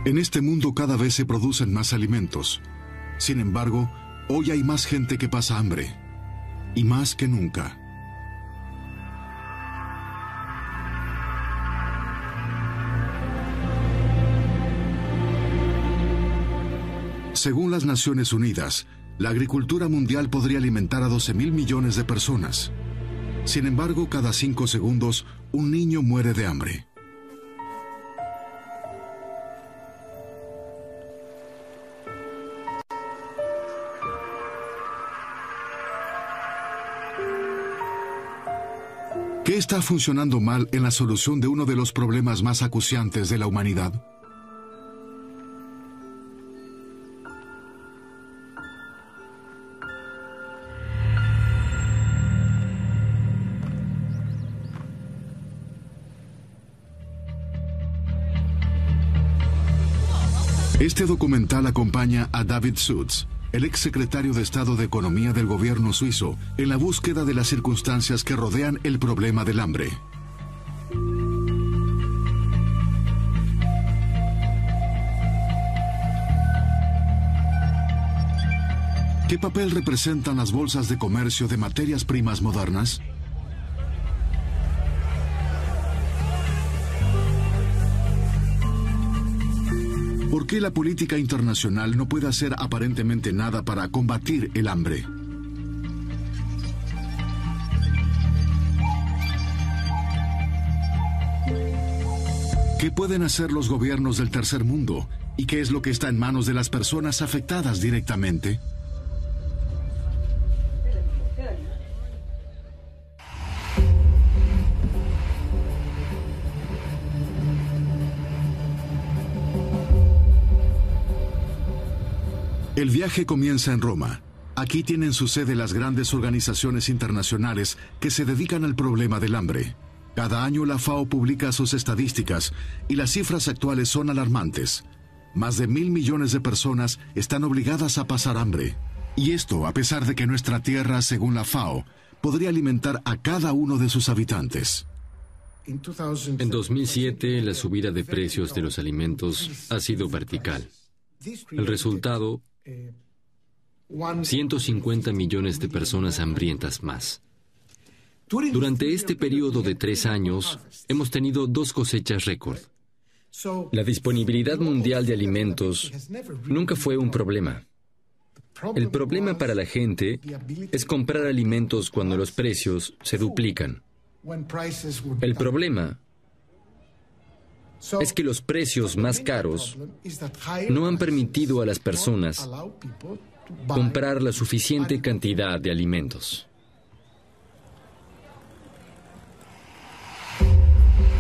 En este mundo cada vez se producen más alimentos. Sin embargo, hoy hay más gente que pasa hambre, y más que nunca. Según las Naciones Unidas, la agricultura mundial podría alimentar a 12.000 millones de personas. Sin embargo, cada 5 segundos, un niño muere de hambre. ¿Qué está funcionando mal en la solución de uno de los problemas más acuciantes de la humanidad? Este documental acompaña a David Sutz, el exsecretario de Estado de Economía del gobierno suizo, en la búsqueda de las circunstancias que rodean el problema del hambre. ¿Qué papel representan las bolsas de comercio de materias primas modernas? ¿Por qué la política internacional no puede hacer aparentemente nada para combatir el hambre? ¿Qué pueden hacer los gobiernos del tercer mundo? ¿Y qué es lo que está en manos de las personas afectadas directamente? El viaje comienza en Roma. Aquí tienen su sede las grandes organizaciones internacionales que se dedican al problema del hambre. Cada año la FAO publica sus estadísticas y las cifras actuales son alarmantes. Más de 1.000 millones de personas están obligadas a pasar hambre. Y esto a pesar de que nuestra tierra, según la FAO, podría alimentar a cada uno de sus habitantes. En 2007, la subida de precios de los alimentos ha sido vertical. El resultado, 150 millones de personas hambrientas más. Durante este periodo de 3 años, hemos tenido 2 cosechas récord. La disponibilidad mundial de alimentos nunca fue un problema. El problema para la gente es comprar alimentos cuando los precios se duplican. El problema es que los precios más caros no han permitido a las personas comprar la suficiente cantidad de alimentos.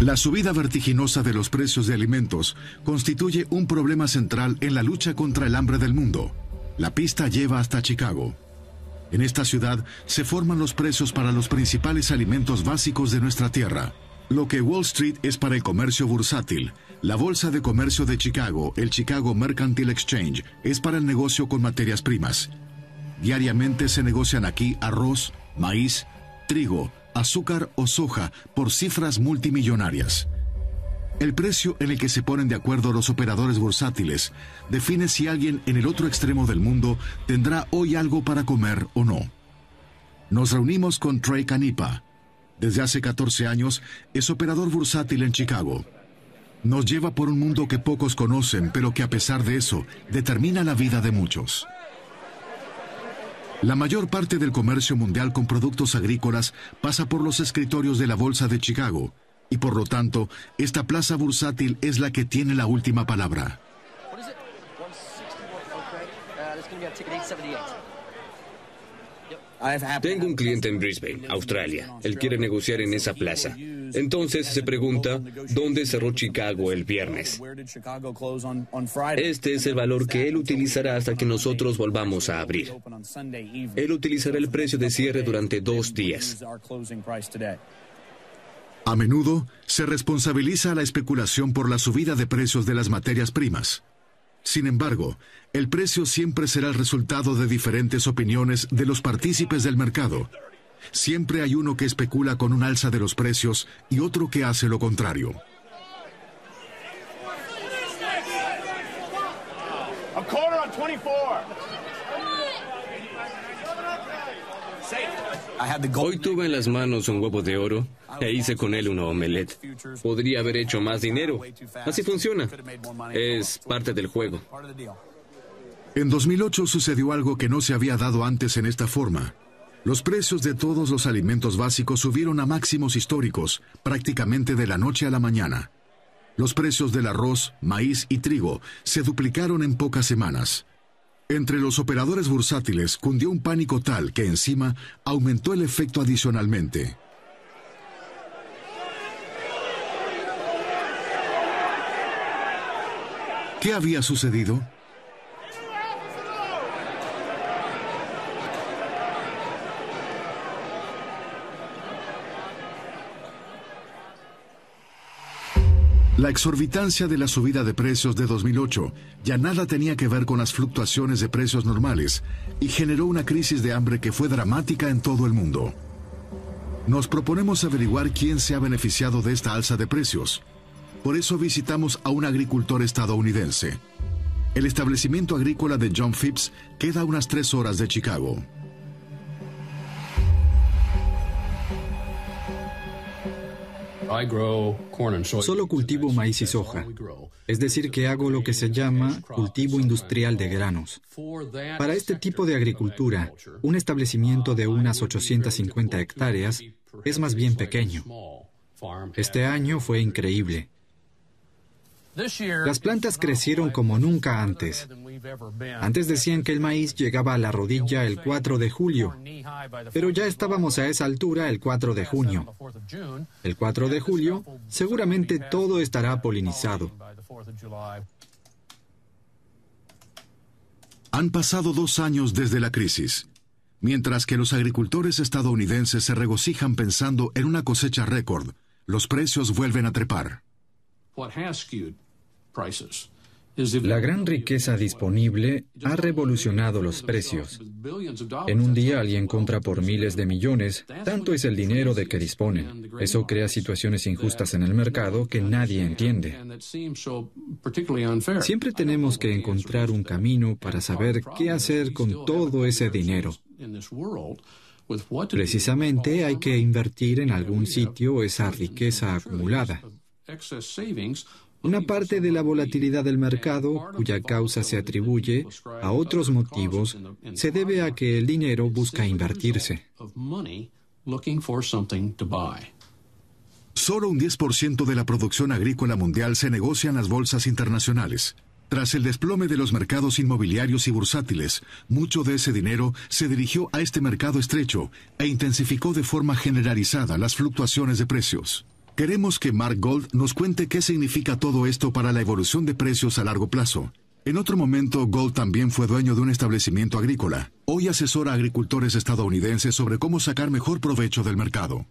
La subida vertiginosa de los precios de alimentos constituye un problema central en la lucha contra el hambre del mundo. La pista lleva hasta Chicago. En esta ciudad se forman los precios para los principales alimentos básicos de nuestra tierra. Lo que Wall Street es para el comercio bursátil, la Bolsa de Comercio de Chicago, el Chicago Mercantile Exchange, es para el negocio con materias primas. Diariamente se negocian aquí arroz, maíz, trigo, azúcar o soja por cifras multimillonarias. El precio en el que se ponen de acuerdo los operadores bursátiles define si alguien en el otro extremo del mundo tendrá hoy algo para comer o no. Nos reunimos con Trey Canipa. Desde hace 14 años es operador bursátil en Chicago. Nos lleva por un mundo que pocos conocen, pero que a pesar de eso determina la vida de muchos. La mayor parte del comercio mundial con productos agrícolas pasa por los escritorios de la Bolsa de Chicago, y por lo tanto, esta plaza bursátil es la que tiene la última palabra. Tengo un cliente en Brisbane, Australia. Él quiere negociar en esa plaza. Entonces se pregunta, ¿dónde cerró Chicago el viernes? Este es el valor que él utilizará hasta que nosotros volvamos a abrir. Él utilizará el precio de cierre durante 2 días. A menudo se responsabiliza a la especulación por la subida de precios de las materias primas. Sin embargo, el precio siempre será el resultado de diferentes opiniones de los partícipes del mercado. Siempre hay uno que especula con un alza de los precios y otro que hace lo contrario. A quarter on 24. Hoy tuve en las manos un huevo de oro e hice con él una omelette. Podría haber hecho más dinero. Así funciona. Es parte del juego. En 2008 sucedió algo que no se había dado antes en esta forma. Los precios de todos los alimentos básicos subieron a máximos históricos, prácticamente de la noche a la mañana. Los precios del arroz, maíz y trigo se duplicaron en pocas semanas. Entre los operadores bursátiles cundió un pánico tal que encima aumentó el efecto adicionalmente. ¿Qué había sucedido? La exorbitancia de la subida de precios de 2008 ya nada tenía que ver con las fluctuaciones de precios normales y generó una crisis de hambre que fue dramática en todo el mundo. Nos proponemos averiguar quién se ha beneficiado de esta alza de precios. Por eso visitamos a un agricultor estadounidense. El establecimiento agrícola de John Phipps queda a unas 3 horas de Chicago. Solo cultivo maíz y soja, es decir, que hago lo que se llama cultivo industrial de granos. Para este tipo de agricultura, un establecimiento de unas 850 hectáreas es más bien pequeño. Este año fue increíble. Las plantas crecieron como nunca antes. Antes decían que el maíz llegaba a la rodilla el 4 de julio, pero ya estábamos a esa altura el 4 de junio. El 4 de julio, seguramente todo estará polinizado. Han pasado 2 años desde la crisis. Mientras que los agricultores estadounidenses se regocijan pensando en una cosecha récord, los precios vuelven a trepar. La gran riqueza disponible ha revolucionado los precios. En un día alguien compra por miles de millones, tanto es el dinero de que disponen. Eso crea situaciones injustas en el mercado que nadie entiende. Siempre tenemos que encontrar un camino para saber qué hacer con todo ese dinero. Precisamente hay que invertir en algún sitio esa riqueza acumulada. Una parte de la volatilidad del mercado, cuya causa se atribuye a otros motivos, se debe a que el dinero busca invertirse. Solo un 10% de la producción agrícola mundial se negocia en las bolsas internacionales. Tras el desplome de los mercados inmobiliarios y bursátiles, mucho de ese dinero se dirigió a este mercado estrecho e intensificó de forma generalizada las fluctuaciones de precios. Queremos que Mark Gold nos cuente qué significa todo esto para la evolución de precios a largo plazo. En otro momento, Gold también fue dueño de un establecimiento agrícola. Hoy asesora a agricultores estadounidenses sobre cómo sacar mejor provecho del mercado.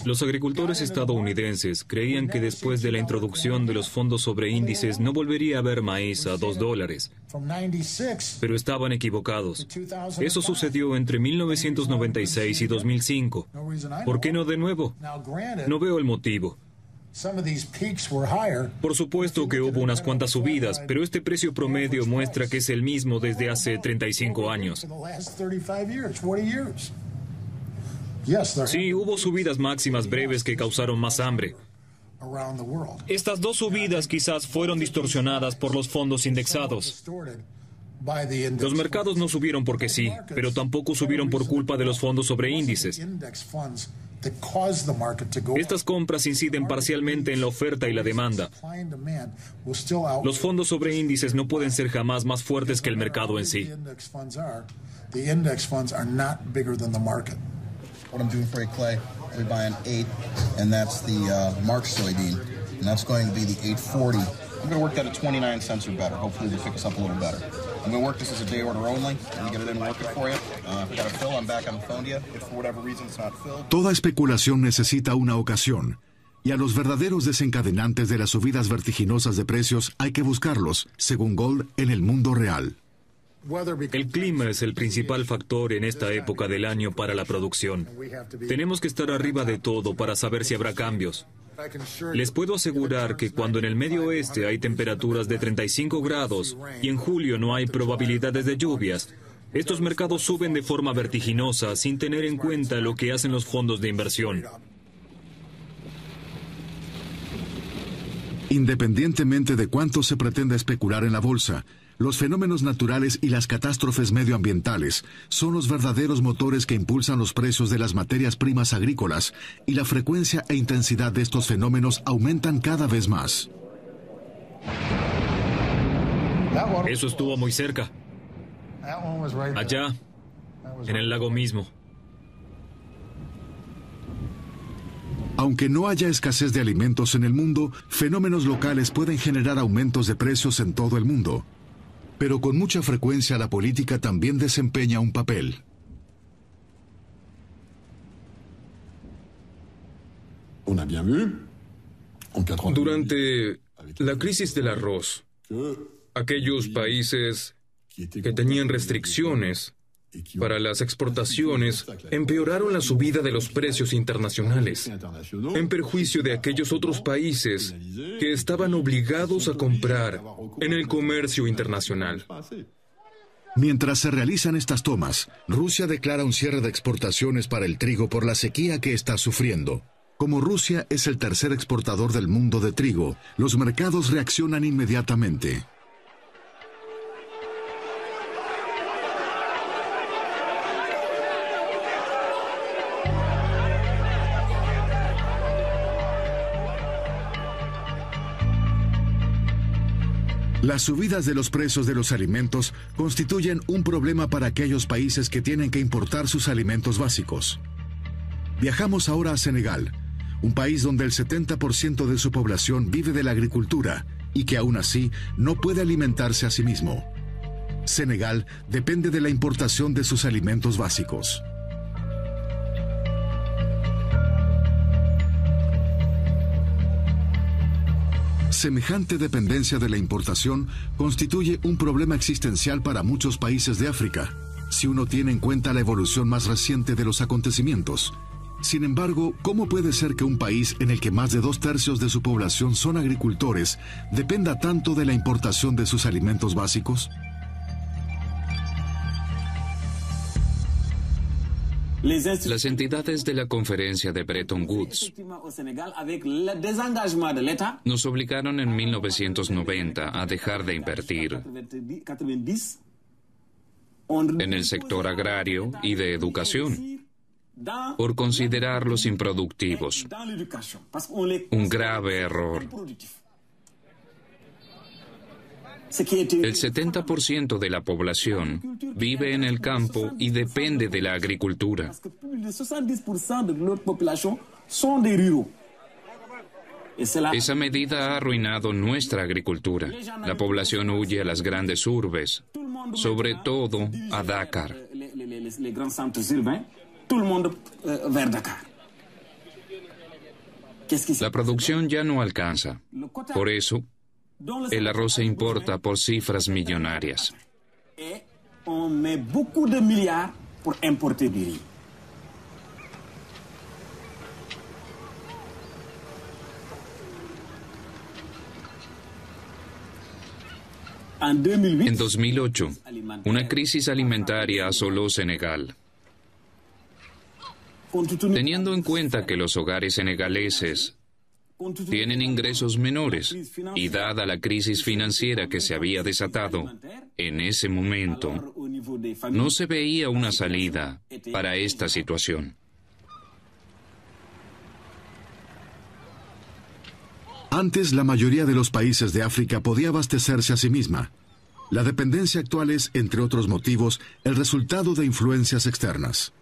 Los agricultores estadounidenses creían que después de la introducción de los fondos sobre índices no volvería a haber maíz a $2. Pero estaban equivocados. Eso sucedió entre 1996 y 2005. ¿Por qué no de nuevo? No veo el motivo. Por supuesto que hubo unas cuantas subidas, pero este precio promedio muestra que es el mismo desde hace 35 años. Sí, hubo subidas máximas breves que causaron más hambre. Estas 2 subidas quizás fueron distorsionadas por los fondos indexados. Los mercados no subieron porque sí, pero tampoco subieron por culpa de los fondos sobre índices. Estas compras inciden parcialmente en la oferta y la demanda. Los fondos sobre índices no pueden ser jamás más fuertes que el mercado en sí. What I'm doing for you, Clay, we buy an 8, and that's the March soybean, and that's going to be the 840. I'm going to work that at 29 cents or better. Hopefully they pick us up a little better. I'm going to work this as a day order only, and get it in and work it for you. If we got a fill, I'm back on the phone to you. If for whatever reason it's not filled. Toda especulación necesita una ocasión, y a los verdaderos desencadenantes de las subidas vertiginosas de precios hay que buscarlos, según Gold, en el mundo real. El clima es el principal factor en esta época del año para la producción. Tenemos que estar arriba de todo para saber si habrá cambios. Les puedo asegurar que cuando en el Medio Oeste hay temperaturas de 35 grados y en julio no hay probabilidades de lluvias, estos mercados suben de forma vertiginosa sin tener en cuenta lo que hacen los fondos de inversión. Independientemente de cuánto se pretenda especular en la bolsa, los fenómenos naturales y las catástrofes medioambientales son los verdaderos motores que impulsan los precios de las materias primas agrícolas, y la frecuencia e intensidad de estos fenómenos aumentan cada vez más. Eso estuvo muy cerca. Allá, en el lago mismo. Aunque no haya escasez de alimentos en el mundo, fenómenos locales pueden generar aumentos de precios en todo el mundo. Pero con mucha frecuencia la política también desempeña un papel. Durante la crisis del arroz, aquellos países que tenían restricciones para las exportaciones empeoraron la subida de los precios internacionales, en perjuicio de aquellos otros países que estaban obligados a comprar en el comercio internacional. Mientras se realizan estas tomas, Rusia declara un cierre de exportaciones para el trigo por la sequía que está sufriendo. Como Rusia es el tercer exportador del mundo de trigo, los mercados reaccionan inmediatamente. Las subidas de los precios de los alimentos constituyen un problema para aquellos países que tienen que importar sus alimentos básicos. Viajamos ahora a Senegal, un país donde el 70% de su población vive de la agricultura y que aún así no puede alimentarse a sí mismo. Senegal depende de la importación de sus alimentos básicos. Semejante dependencia de la importación constituye un problema existencial para muchos países de África, si uno tiene en cuenta la evolución más reciente de los acontecimientos. Sin embargo, ¿cómo puede ser que un país en el que más de 2/3 de su población son agricultores dependa tanto de la importación de sus alimentos básicos? Las entidades de la conferencia de Bretton Woods nos obligaron en 1990 a dejar de invertir en el sector agrario y de educación por considerarlos improductivos. Un grave error. El 70% de la población vive en el campo y depende de la agricultura. Esa medida ha arruinado nuestra agricultura. La población huye a las grandes urbes, sobre todo a Dakar. La producción ya no alcanza. Por eso, el arroz se importa por cifras millonarias. En 2008, una crisis alimentaria asoló Senegal. Teniendo en cuenta que los hogares senegaleses tienen ingresos menores y dada la crisis financiera que se había desatado en ese momento, no se veía una salida para esta situación. Antes, la mayoría de los países de África podía abastecerse a sí misma. La dependencia actual es, entre otros motivos, el resultado de influencias externas.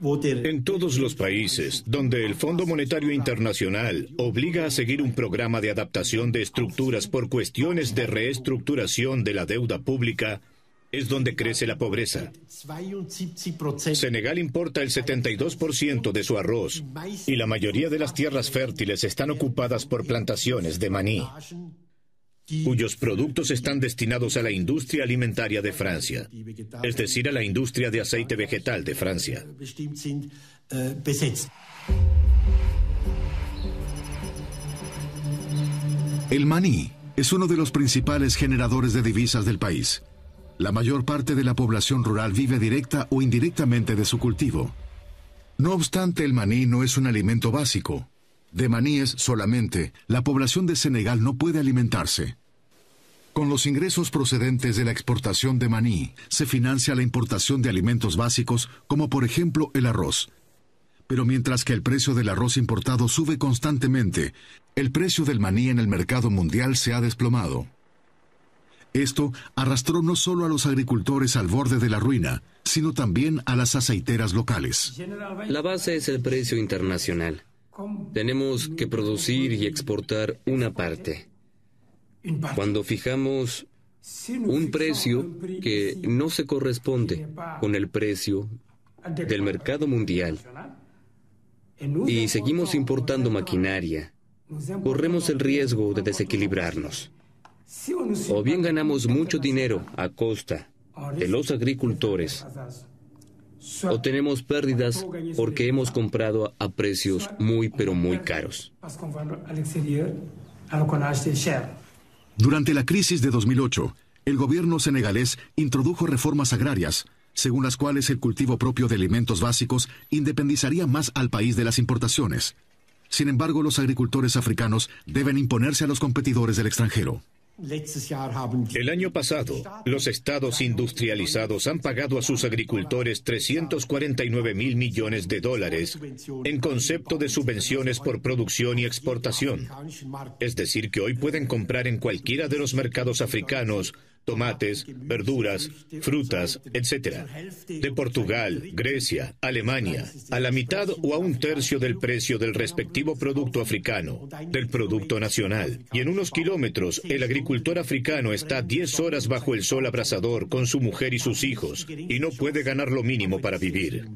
En todos los países donde el Fondo Monetario Internacional obliga a seguir un programa de adaptación de estructuras por cuestiones de reestructuración de la deuda pública, es donde crece la pobreza. Senegal importa el 72% de su arroz y la mayoría de las tierras fértiles están ocupadas por plantaciones de maní, cuyos productos están destinados a la industria alimentaria de Francia, es decir, a la industria de aceite vegetal de Francia. El maní es uno de los principales generadores de divisas del país. La mayor parte de la población rural vive directa o indirectamente de su cultivo. No obstante, el maní no es un alimento básico. De maníes solamente, la población de Senegal no puede alimentarse. Con los ingresos procedentes de la exportación de maní, se financia la importación de alimentos básicos, como por ejemplo el arroz. Pero mientras que el precio del arroz importado sube constantemente, el precio del maní en el mercado mundial se ha desplomado. Esto arrastró no solo a los agricultores al borde de la ruina, sino también a las aceiteras locales. La base es el precio internacional. Tenemos que producir y exportar una parte. Cuando fijamos un precio que no se corresponde con el precio del mercado mundial y seguimos importando maquinaria, corremos el riesgo de desequilibrarnos. O bien ganamos mucho dinero a costa de los agricultores, o tenemos pérdidas porque hemos comprado a precios muy pero muy caros. Durante la crisis de 2008, el gobierno senegalés introdujo reformas agrarias, según las cuales el cultivo propio de alimentos básicos independizaría más al país de las importaciones. Sin embargo, los agricultores africanos deben imponerse a los competidores del extranjero. El año pasado, los estados industrializados han pagado a sus agricultores 349.000 millones de dólares en concepto de subvenciones por producción y exportación. Es decir, que hoy pueden comprar en cualquiera de los mercados africanos tomates, verduras, frutas, etc. De Portugal, Grecia, Alemania, a la mitad o a un tercio del precio del respectivo producto africano, del producto nacional. Y en unos kilómetros, el agricultor africano está 10 horas bajo el sol abrasador con su mujer y sus hijos, y no puede ganar lo mínimo para vivir.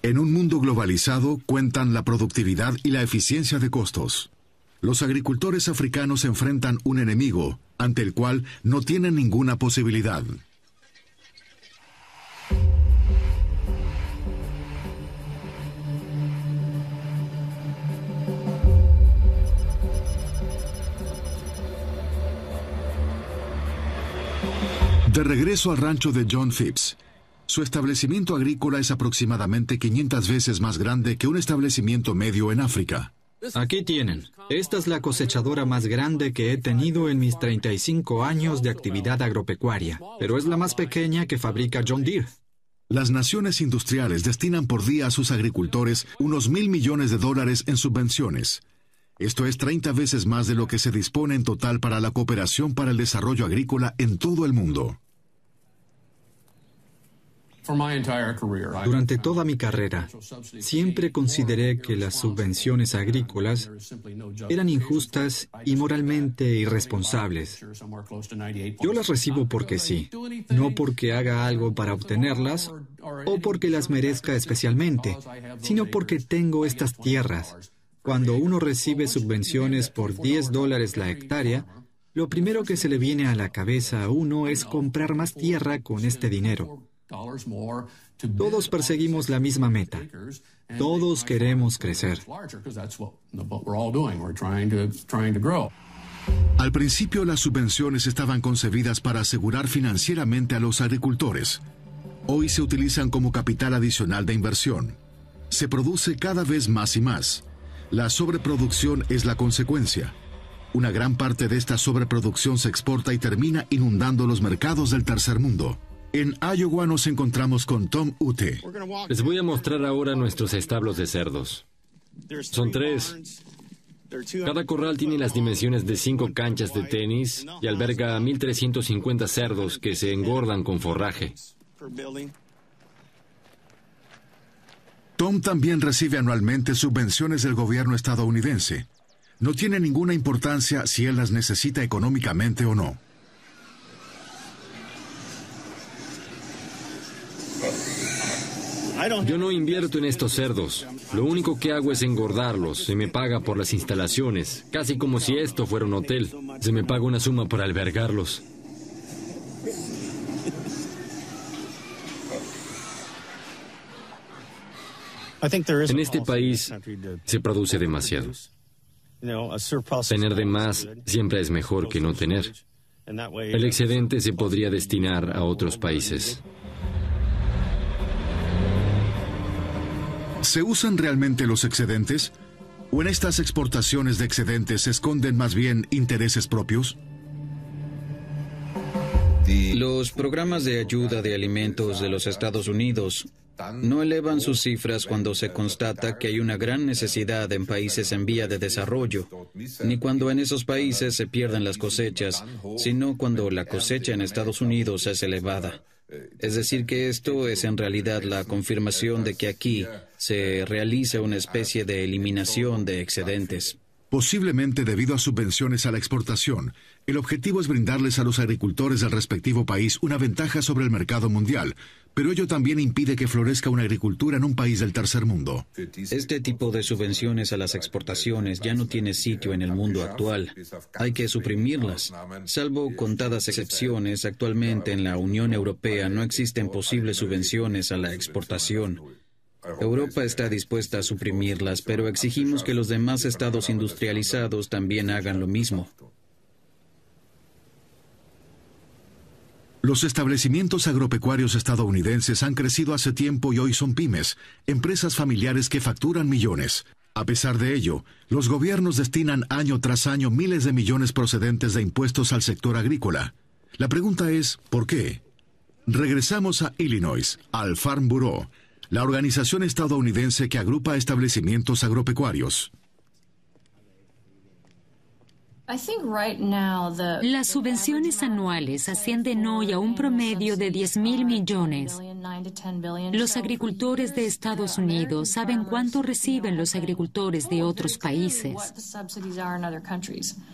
En un mundo globalizado cuentan la productividad y la eficiencia de costos. Los agricultores africanos enfrentan un enemigo ante el cual no tienen ninguna posibilidad. De regreso al rancho de John Phipps, su establecimiento agrícola es aproximadamente 500 veces más grande que un establecimiento medio en África. Aquí tienen. Esta es la cosechadora más grande que he tenido en mis 35 años de actividad agropecuaria, pero es la más pequeña que fabrica John Deere. Las naciones industriales destinan por día a sus agricultores unos $1.000 millones en subvenciones. Esto es 30 veces más de lo que se dispone en total para la cooperación para el desarrollo agrícola en todo el mundo. Durante toda mi carrera, siempre consideré que las subvenciones agrícolas eran injustas y moralmente irresponsables. Yo las recibo porque sí, no porque haga algo para obtenerlas o porque las merezca especialmente, sino porque tengo estas tierras. Cuando uno recibe subvenciones por $10 la hectárea, lo primero que se le viene a la cabeza a uno es comprar más tierra con este dinero. Todos perseguimos la misma meta. Todos queremos crecer. Al principio, las subvenciones estaban concebidas para asegurar financieramente a los agricultores. Hoy se utilizan como capital adicional de inversión. Se produce cada vez más y más. La sobreproducción es la consecuencia. Una gran parte de esta sobreproducción se exporta y termina inundando los mercados del tercer mundo. En Iowa nos encontramos con Tom Ute. Les voy a mostrar ahora nuestros establos de cerdos. Son 3. Cada corral tiene las dimensiones de 5 canchas de tenis y alberga a 1.350 cerdos que se engordan con forraje. Tom también recibe anualmente subvenciones del gobierno estadounidense. No tiene ninguna importancia si él las necesita económicamente o no. Yo no invierto en estos cerdos. Lo único que hago es engordarlos. Se me paga por las instalaciones, casi como si esto fuera un hotel. Se me paga una suma para albergarlos. En este país se produce demasiado. Tener de más siempre es mejor que no tener. El excedente se podría destinar a otros países. ¿Se usan realmente los excedentes? ¿O en estas exportaciones de excedentes se esconden más bien intereses propios? Los programas de ayuda de alimentos de los Estados Unidos no elevan sus cifras cuando se constata que hay una gran necesidad en países en vía de desarrollo, ni cuando en esos países se pierden las cosechas, sino cuando la cosecha en Estados Unidos es elevada. Es decir, que esto es en realidad la confirmación de que aquí se realiza una especie de eliminación de excedentes. Posiblemente debido a subvenciones a la exportación, el objetivo es brindarles a los agricultores del respectivo país una ventaja sobre el mercado mundial, pero ello también impide que florezca una agricultura en un país del tercer mundo. Este tipo de subvenciones a las exportaciones ya no tiene sitio en el mundo actual. Hay que suprimirlas. Salvo contadas excepciones, actualmente en la Unión Europea no existen posibles subvenciones a la exportación. Europa está dispuesta a suprimirlas, pero exigimos que los demás estados industrializados también hagan lo mismo. Los establecimientos agropecuarios estadounidenses han crecido hace tiempo y hoy son pymes, empresas familiares que facturan millones. A pesar de ello, los gobiernos destinan año tras año miles de millones procedentes de impuestos al sector agrícola. La pregunta es, ¿por qué? Regresamos a Illinois, al Farm Bureau, la organización estadounidense que agrupa establecimientos agropecuarios. Las subvenciones anuales ascienden hoy a un promedio de 10.000 millones. Los agricultores de Estados Unidos saben cuánto reciben los agricultores de otros países.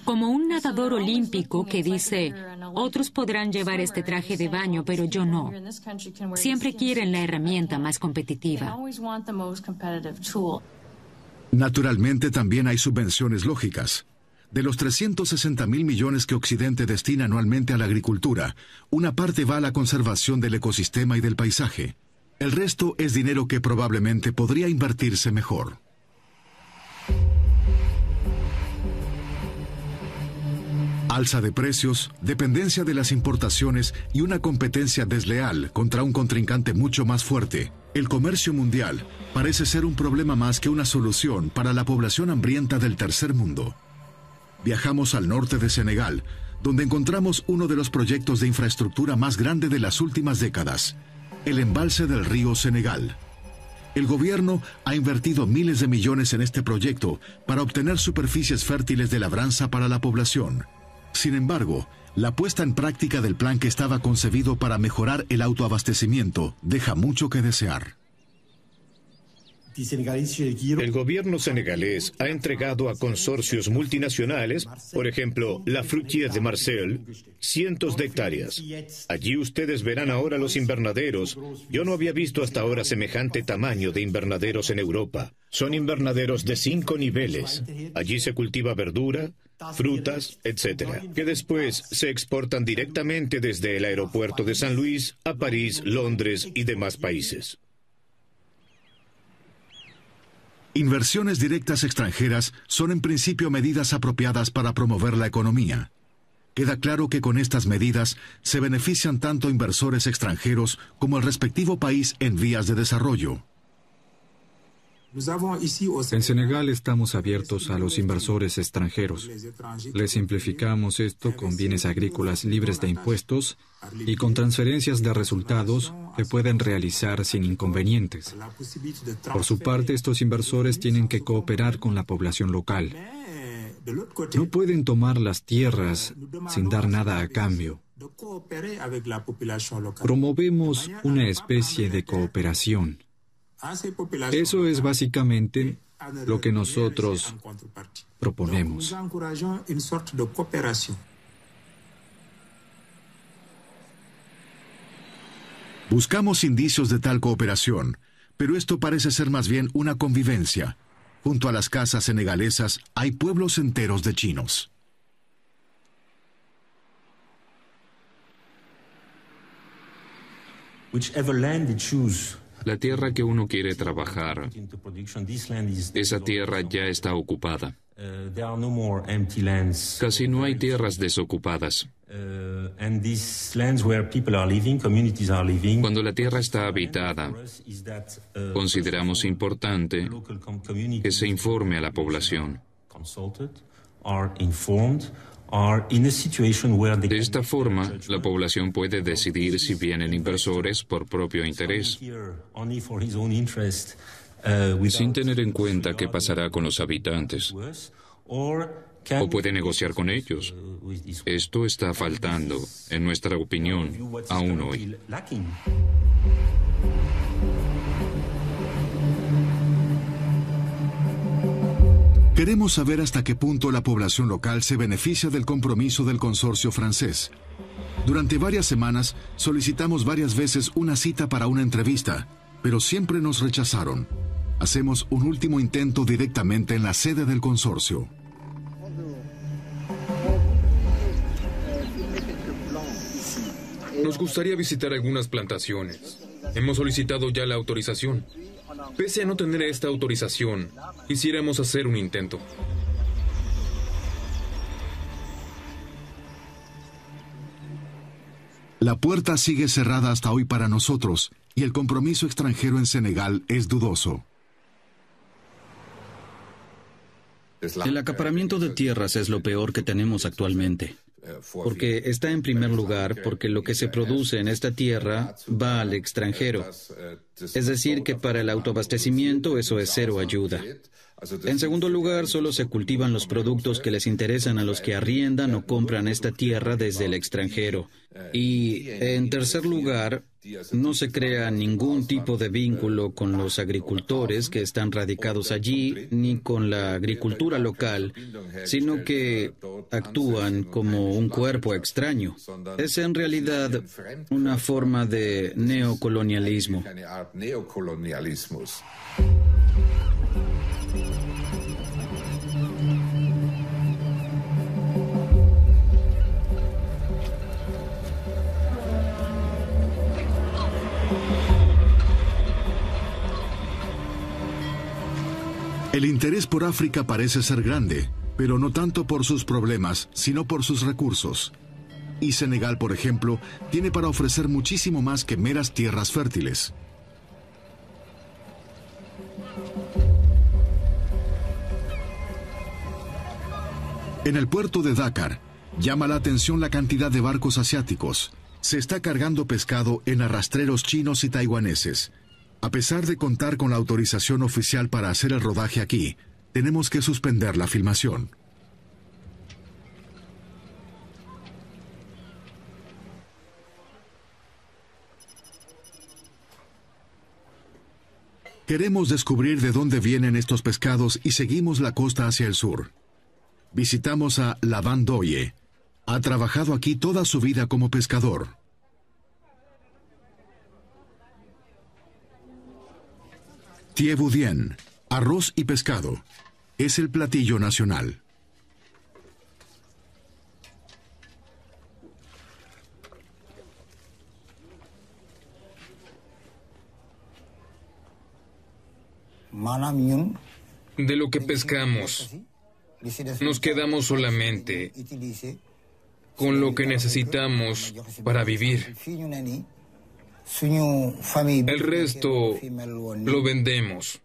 Como un nadador olímpico que dice, otros podrán llevar este traje de baño, pero yo no. Siempre quieren la herramienta más competitiva. Naturalmente también hay subvenciones lógicas. De los 360.000 millones que Occidente destina anualmente a la agricultura, una parte va a la conservación del ecosistema y del paisaje. El resto es dinero que probablemente podría invertirse mejor. Alza de precios, dependencia de las importaciones y una competencia desleal contra un contrincante mucho más fuerte. El comercio mundial parece ser un problema más que una solución para la población hambrienta del tercer mundo. Viajamos al norte de Senegal, donde encontramos uno de los proyectos de infraestructura más grande de las últimas décadas, el embalse del río Senegal. El gobierno ha invertido miles de millones en este proyecto para obtener superficies fértiles de labranza para la población. Sin embargo, la puesta en práctica del plan que estaba concebido para mejorar el autoabastecimiento deja mucho que desear. El gobierno senegalés ha entregado a consorcios multinacionales, por ejemplo, la Fruitière de Marseille, cientos de hectáreas. Allí ustedes verán ahora los invernaderos. Yo no había visto hasta ahora semejante tamaño de invernaderos en Europa. Son invernaderos de 5 niveles. Allí se cultiva verdura, frutas, etc., que después se exportan directamente desde el aeropuerto de San Luis a París, Londres y demás países. Inversiones directas extranjeras son en principio medidas apropiadas para promover la economía. Queda claro que con estas medidas se benefician tanto inversores extranjeros como el respectivo país en vías de desarrollo. En Senegal estamos abiertos a los inversores extranjeros. Les simplificamos esto con bienes agrícolas libres de impuestos y con transferencias de resultados que pueden realizar sin inconvenientes. Por su parte, estos inversores tienen que cooperar con la población local. No pueden tomar las tierras sin dar nada a cambio. Promovemos una especie de cooperación. Eso es básicamente lo que nosotros proponemos. Buscamos indicios de tal cooperación, pero esto parece ser más bien una convivencia. Junto a las casas senegalesas hay pueblos enteros de chinos. Whichever land you choose La tierra que uno quiere trabajar, esa tierra ya está ocupada. Casi no hay tierras desocupadas. Cuando la tierra está habitada, consideramos importante que se informe a la población. De esta forma, la población puede decidir si vienen inversores por propio interés, sin tener en cuenta qué pasará con los habitantes, o puede negociar con ellos. Esto está faltando, en nuestra opinión, aún hoy. Queremos saber hasta qué punto la población local se beneficia del compromiso del consorcio francés. Durante varias semanas solicitamos varias veces una cita para una entrevista, pero siempre nos rechazaron. Hacemos un último intento directamente en la sede del consorcio. Nos gustaría visitar algunas plantaciones. Hemos solicitado ya la autorización. Pese a no tener esta autorización, quisiéramos hacer un intento. La puerta sigue cerrada hasta hoy para nosotros, y el compromiso extranjero en Senegal es dudoso. El acaparamiento de tierras es lo peor que tenemos actualmente. Porque está en primer lugar porque lo que se produce en esta tierra va al extranjero. Es decir, que para el autoabastecimiento eso es cero ayuda. En segundo lugar, solo se cultivan los productos que les interesan a los que arriendan o compran esta tierra desde el extranjero. Y en tercer lugar, no se crea ningún tipo de vínculo con los agricultores que están radicados allí, ni con la agricultura local, sino que actúan como un cuerpo extraño. Es en realidad una forma de neocolonialismo. El interés por África parece ser grande, pero no tanto por sus problemas, sino por sus recursos. Y Senegal, por ejemplo, tiene para ofrecer muchísimo más que meras tierras fértiles. En el puerto de Dakar, llama la atención la cantidad de barcos asiáticos. Se está cargando pescado en arrastreros chinos y taiwaneses. A pesar de contar con la autorización oficial para hacer el rodaje aquí, tenemos que suspender la filmación. Queremos descubrir de dónde vienen estos pescados y seguimos la costa hacia el sur. Visitamos a Lavan Doye. Ha trabajado aquí toda su vida como pescador. Thiebudien, arroz y pescado. Es el platillo nacional. De lo que pescamos, nos quedamos solamente con lo que necesitamos para vivir. El resto lo vendemos.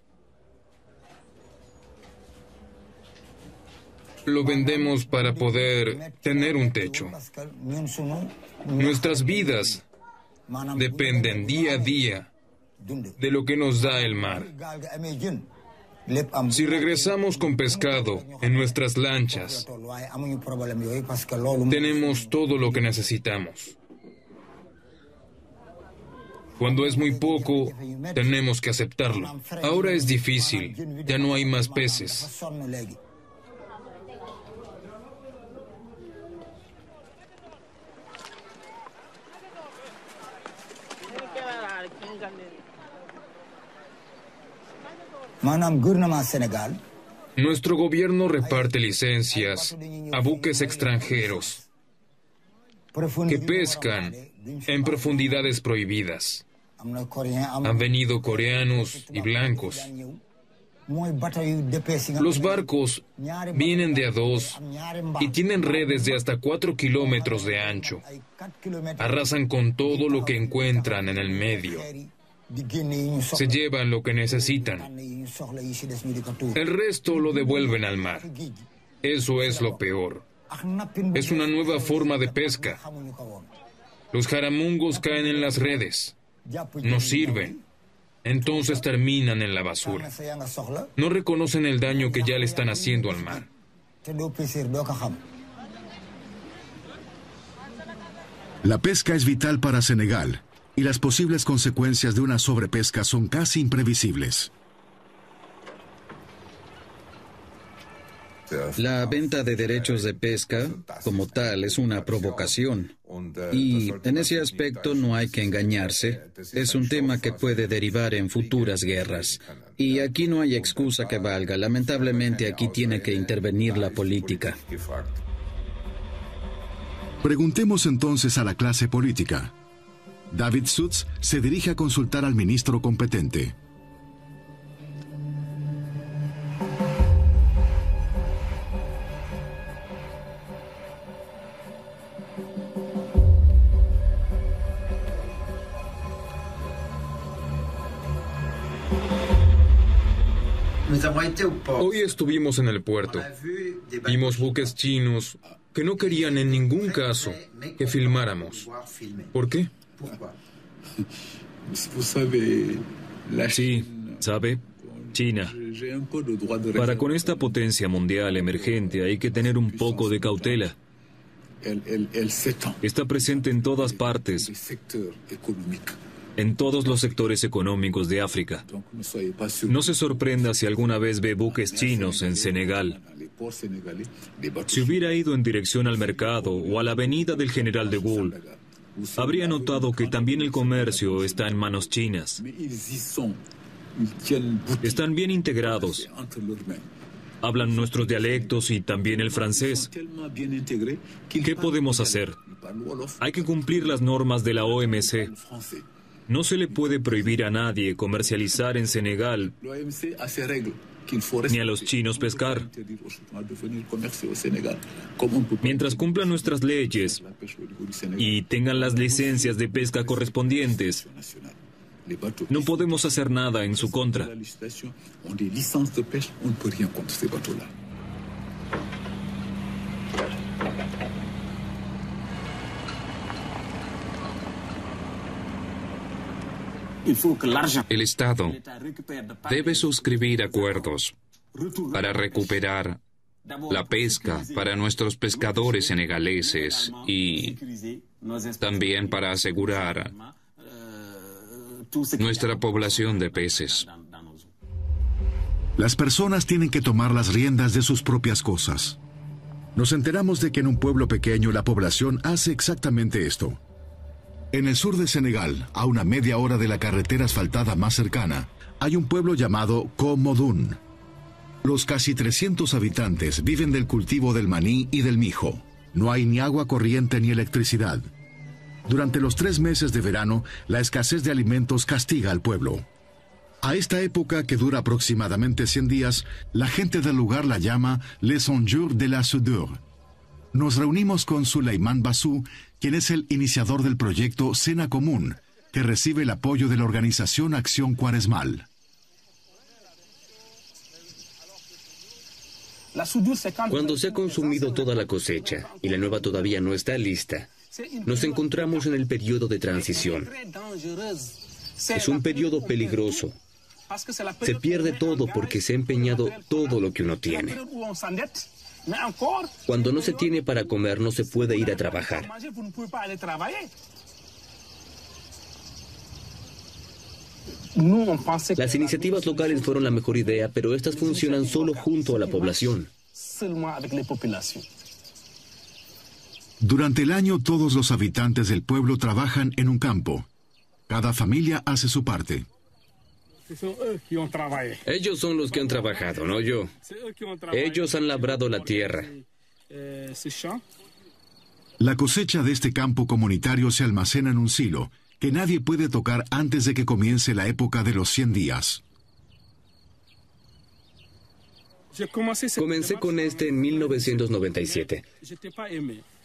Lo vendemos para poder tener un techo. Nuestras vidas dependen día a día de lo que nos da el mar. Si regresamos con pescado en nuestras lanchas, tenemos todo lo que necesitamos. Cuando es muy poco, tenemos que aceptarlo. Ahora es difícil, ya no hay más peces. Nuestro gobierno reparte licencias a buques extranjeros que pescan en profundidades prohibidas. Han venido coreanos y blancos. Los barcos vienen de a dos y tienen redes de hasta 4 kilómetros de ancho. Arrasan con todo lo que encuentran en el medio. Se llevan lo que necesitan. El resto lo devuelven al mar. Eso es lo peor. Es una nueva forma de pesca. Los jaramungos caen en las redes. No sirven. Entonces terminan en la basura. No reconocen el daño que ya le están haciendo al mar. La pesca es vital para Senegal y las posibles consecuencias de una sobrepesca son casi imprevisibles. La venta de derechos de pesca, como tal, es una provocación. Y en ese aspecto no hay que engañarse. Es un tema que puede derivar en futuras guerras. Y aquí no hay excusa que valga. Lamentablemente aquí tiene que intervenir la política. Preguntemos entonces a la clase política. David Sutz se dirige a consultar al ministro competente. Hoy estuvimos en el puerto. Vimos buques chinos que no querían en ningún caso que filmáramos. ¿Por qué? Sí, ¿sabe? China. Para con esta potencia mundial emergente hay que tener un poco de cautela. Está presente en todas partes, en todos los sectores económicos de África. No se sorprenda si alguna vez ve buques chinos en Senegal. Si hubiera ido en dirección al mercado o a la avenida del General de Gaulle, habría notado que también el comercio está en manos chinas. Están bien integrados. Hablan nuestros dialectos y también el francés. ¿Qué podemos hacer? Hay que cumplir las normas de la OMC. No se le puede prohibir a nadie comercializar en Senegal, ni a los chinos pescar. Mientras cumplan nuestras leyes y tengan las licencias de pesca correspondientes, no podemos hacer nada en su contra. El Estado debe suscribir acuerdos para recuperar la pesca para nuestros pescadores senegaleses y también para asegurar nuestra población de peces. Las personas tienen que tomar las riendas de sus propias cosas. Nos enteramos de que en un pueblo pequeño la población hace exactamente esto. En el sur de Senegal, a una media hora de la carretera asfaltada más cercana, hay un pueblo llamado Komodun. Los casi 300 habitantes viven del cultivo del maní y del mijo. No hay ni agua corriente ni electricidad. Durante los 3 meses de verano, la escasez de alimentos castiga al pueblo. A esta época, que dura aproximadamente 100 días, la gente del lugar la llama Les Jours de la Soudure. Nos reunimos con Souleymane Bassou, quien es el iniciador del proyecto Cena Común, que recibe el apoyo de la organización Acción Cuaresmal. Cuando se ha consumido toda la cosecha y la nueva todavía no está lista, nos encontramos en el periodo de transición. Es un periodo peligroso. Se pierde todo porque se ha empeñado todo lo que uno tiene. Cuando no se tiene para comer, no se puede ir a trabajar. Las iniciativas locales fueron la mejor idea, pero estas funcionan solo junto a la población. Durante el año, todos los habitantes del pueblo trabajan en un campo. Cada familia hace su parte. Ellos son los que han trabajado, no yo. Ellos han labrado la tierra. La cosecha de este campo comunitario se almacena en un silo que nadie puede tocar antes de que comience la época de los 100 días. Comencé con este en 1997.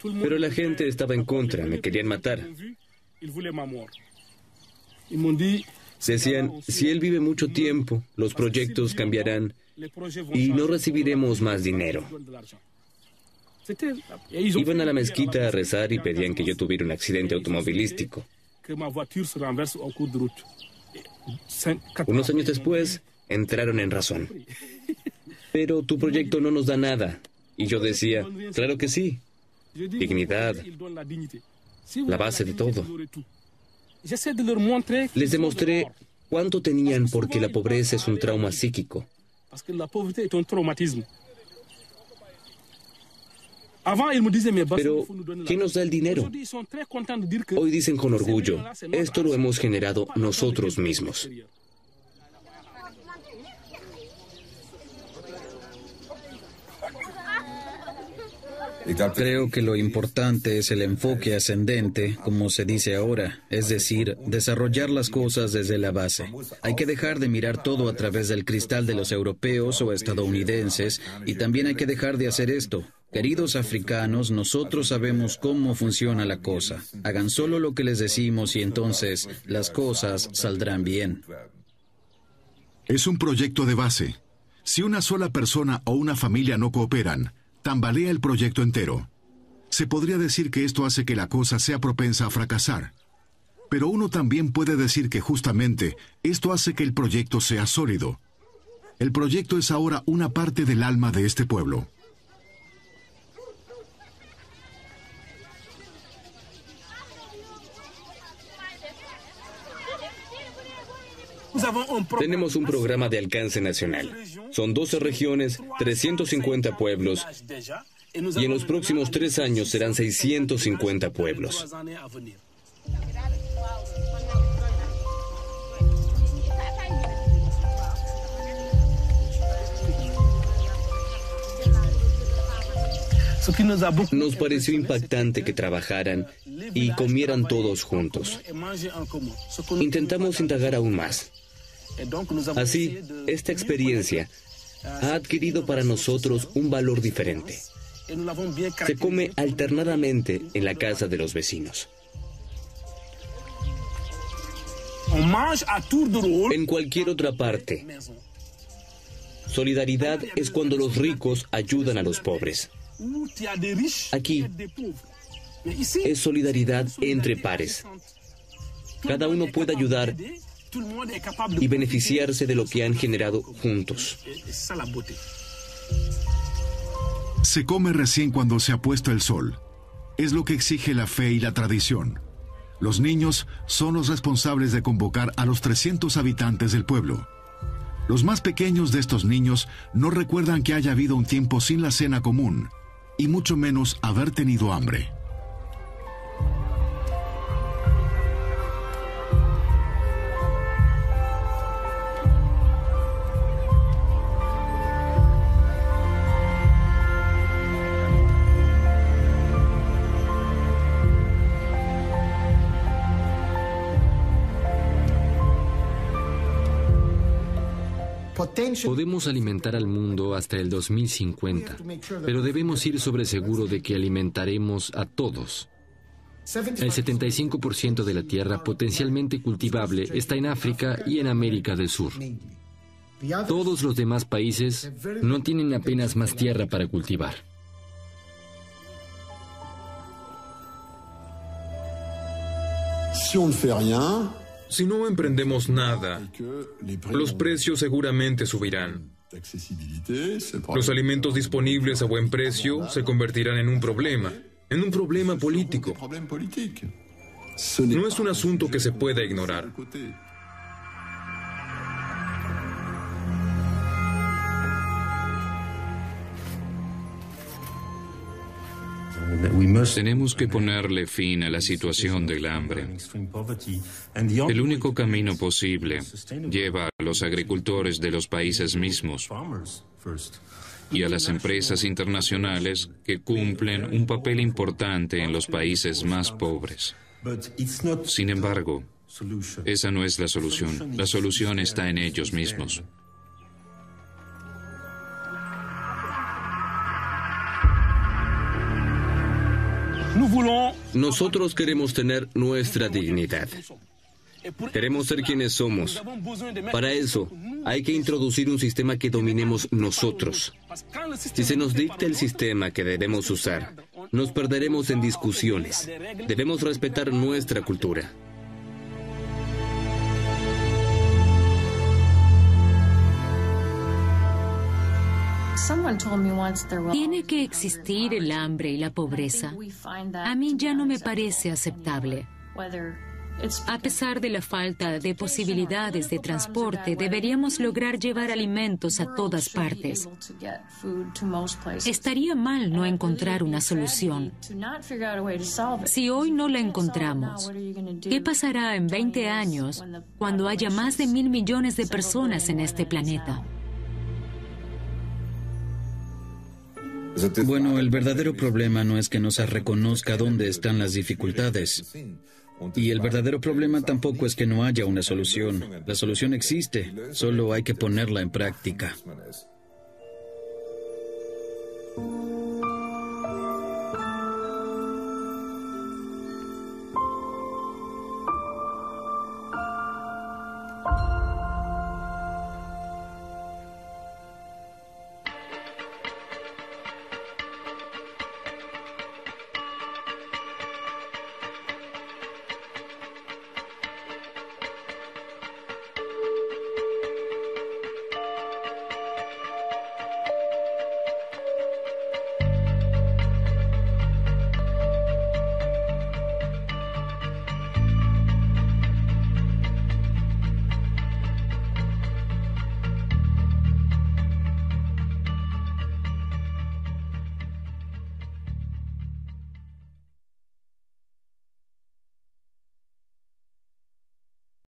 Pero la gente estaba en contra, me querían matar. Decían, si él vive mucho tiempo, los proyectos cambiarán y no recibiremos más dinero. Iban a la mezquita a rezar y pedían que yo tuviera un accidente automovilístico. Unos años después, entraron en razón. Pero tu proyecto no nos da nada. Y yo decía, claro que sí. Dignidad, la base de todo. Les demostré cuánto tenían porque la pobreza es un trauma psíquico. Pero, ¿quién nos da el dinero? Hoy dicen con orgullo, esto lo hemos generado nosotros mismos. Creo que lo importante es el enfoque ascendente, como se dice ahora, es decir, desarrollar las cosas desde la base. Hay que dejar de mirar todo a través del cristal de los europeos o estadounidenses, y también hay que dejar de hacer esto. Queridos africanos, nosotros sabemos cómo funciona la cosa. Hagan solo lo que les decimos y entonces las cosas saldrán bien. Es un proyecto de base. Si una sola persona o una familia no cooperan, tambalea el proyecto entero. Se podría decir que esto hace que la cosa sea propensa a fracasar. Pero uno también puede decir que justamente esto hace que el proyecto sea sólido. El proyecto es ahora una parte del alma de este pueblo. Tenemos un programa de alcance nacional. Son 12 regiones, 350 pueblos, y en los próximos 3 años serán 650 pueblos. Nos pareció impactante que trabajaran y comieran todos juntos. Intentamos indagar aún más. Así, esta experiencia ha adquirido para nosotros un valor diferente. Se come alternadamente en la casa de los vecinos. En cualquier otra parte. Solidaridad es cuando los ricos ayudan a los pobres. Aquí es solidaridad entre pares. Cada uno puede ayudar y beneficiarse de lo que han generado juntos. Se come recién cuando se ha puesto el sol. Es lo que exige la fe y la tradición. Los niños son los responsables de convocar a los 300 habitantes del pueblo. Los más pequeños de estos niños no recuerdan que haya habido un tiempo sin la cena común, y mucho menos haber tenido hambre. Podemos alimentar al mundo hasta el 2050, pero debemos ir sobre seguro de que alimentaremos a todos. El 75% de la tierra potencialmente cultivable está en África y en América del Sur. Todos los demás países no tienen apenas más tierra para cultivar. Si no emprendemos nada, los precios seguramente subirán. Los alimentos disponibles a buen precio se convertirán en un problema político. No es un asunto que se pueda ignorar. Tenemos que ponerle fin a la situación del hambre. El único camino posible lleva a los agricultores de los países mismos y a las empresas internacionales que cumplen un papel importante en los países más pobres. Sin embargo, esa no es la solución. La solución está en ellos mismos. Nosotros queremos tener nuestra dignidad. Queremos ser quienes somos. Para eso, hay que introducir un sistema que dominemos nosotros. Si se nos dicta el sistema que debemos usar, nos perderemos en discusiones. Debemos respetar nuestra cultura. ¿Tiene que existir el hambre y la pobreza? A mí ya no me parece aceptable. A pesar de la falta de posibilidades de transporte, deberíamos lograr llevar alimentos a todas partes. Estaría mal no encontrar una solución. Si hoy no la encontramos, ¿qué pasará en 20 años cuando haya más de 1.000 millones de personas en este planeta? Bueno, el verdadero problema no es que no se reconozca dónde están las dificultades. Y el verdadero problema tampoco es que no haya una solución. La solución existe, solo hay que ponerla en práctica.